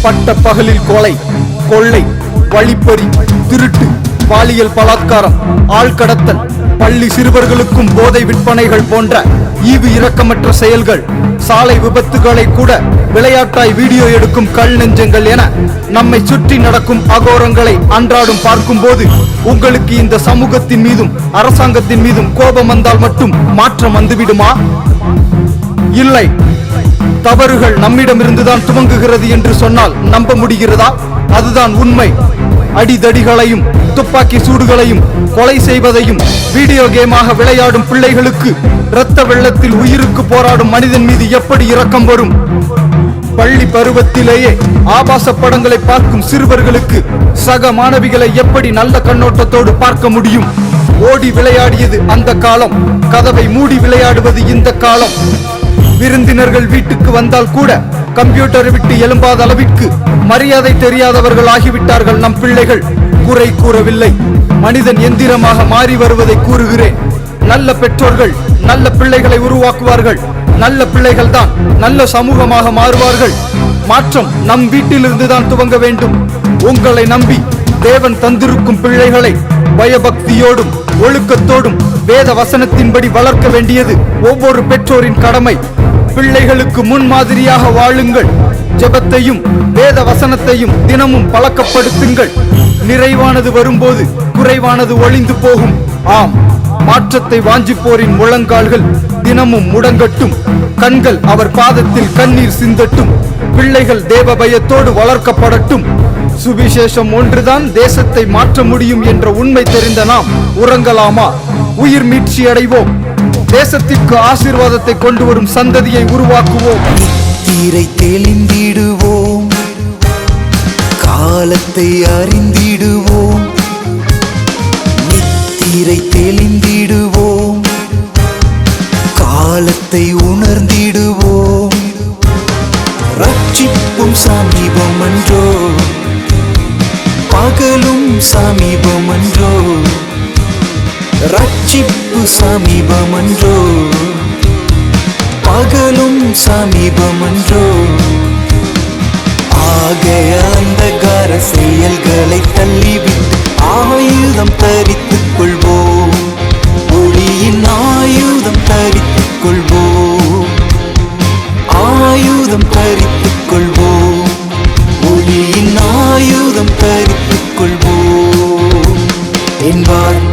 பட்ட பகலில் கொலை, கொள்ளை, வழிப்பறி, திருட்டு, பாலியல் பலாத்காரம், ஆழ்கடத்தல், பள்ளி சிறுவர்களுக்கும் போதை விற்பனைகள் போன்ற ஈவு இரக்கமற்ற செயல்கள், சாலை விபத்துகளை கூட விளையாட்டாய் வீடியோ எடுக்கும் கல் நெஞ்சங்கள் என நம்மை சுற்றி நடக்கும் அகோரங்களை அன்றாடம் பார்க்கும் போது உங்களுக்கு இந்த சமூகத்தின் மீதும் அரசாங்கத்தின் மீதும் கோபம் வந்தால் மட்டும் மாற்றம் வந்துவிடுமா? இல்லை. தவறுகள் நம்மிடமிருந்துதான் துவங்குகிறது என்று சொன்னால் நம்ப முடிகிறதா? அதுதான் உண்மை. அடிதடிகளையும் துப்பாக்கி சூடுகளையும் கொலை செய்வதையும் வீடியோ கேமாக விளையாடும் பிள்ளைகளுக்கு இரத்த வெள்ளத்தில் உயிருக்கு போராடும் மனிதன் மீது எப்படி இரக்கம் வரும்? பள்ளி பருவத்திலேயே ஆபாச படங்களை பார்க்கும் சிறுவர்களுக்கு சக மாணவிகளை எப்படி நல்ல கண்ணோட்டத்தோடு பார்க்க முடியும்? ஓடி விளையாடியது அந்த காலம், கதவை மூடி விளையாடுவது இந்த காலம். விருந்தினர்கள் வீட்டுக்கு வந்தால் கூட கம்ப்யூட்டரை விட்டு எழும்பாத அளவிற்கு மரியாதை தெரியாதவர்கள் ஆகிவிட்டார்கள் நம் பிள்ளைகள். குறை கூறவில்லை, மனிதன் எந்திரமாக மாறி வருவதை கூறுகிறேன். நல்ல பெற்றோர்கள் நல்ல பிள்ளைகளை உருவாக்குவார்கள். நல்ல பிள்ளைகள் தான் நல்ல சமூகமாக மாறுவார்கள். மாற்றம் நம் வீட்டிலிருந்து தான் துவங்க வேண்டும். உங்களை நம்பி தேவன் தந்திருக்கும் பிள்ளைகளை பயபக்தியோடும் ஒழுக்கத்தோடும் வேத வசனத்தின்படி வளர்க்க வேண்டியது ஒவ்வொரு பெற்றோரின் கடமை. பிள்ளைகளுக்கு முன்மாதிரியாக வாழுங்கள். ஜெபத்தையும் வேத வசனத்தையும் தினமும் பழக்கப்படுத்துங்கள். நிறைவானது வரும்போது குறைவானது ஒளிந்து போகும். ஆம், மாற்றத்தை வாஞ்சிப்போரின் முழங்கால்கள் தினமும் முடங்கட்டும். கண்கள் அவர் பாதத்தில் கண்ணீர் சிந்தட்டும். பிள்ளைகள் தேவ பயத்தோடு வளர்க்கப்படட்டும். சுவிசேஷம் ஒன்றுதான் தேசத்தை மாற்ற முடியும் என்ற உண்மை தெரிந்த நாம் உறங்கலாமா? உயிர் மீட்சி அடைவோம். தேசத்திற்கு ஆசீர்வாதத்தை கொண்டு வரும் சந்ததியை உருவாக்குவோம். நித்திரை தெளிந்திடுவோம், காலத்தை அறிந்திடுவோம். நித்திரை தெளிந்திடுவோம், காலத்தை உணர்ந்திடுவோம். ரட்சிப்பும் சமீபம் அன்றோ, பகலும் சமீபம் அன்றோ. ரட்சிப்பு சமீபம் அன்றோ, பகலும் சமீபம் அன்றோ. ஆகைய அந்தகார செயல்களை தள்ளிவிட்டு ஆயுதம் தரித்துக் கொள்வோம். ஒளியின் ஆயுதம் தரித்துக் கொள்வோம். ஆயுதம் தரித்துக் கொள்வோம். ஒளியின் ஆயுதம் தரித்துக் கொள்வோம். என்பார்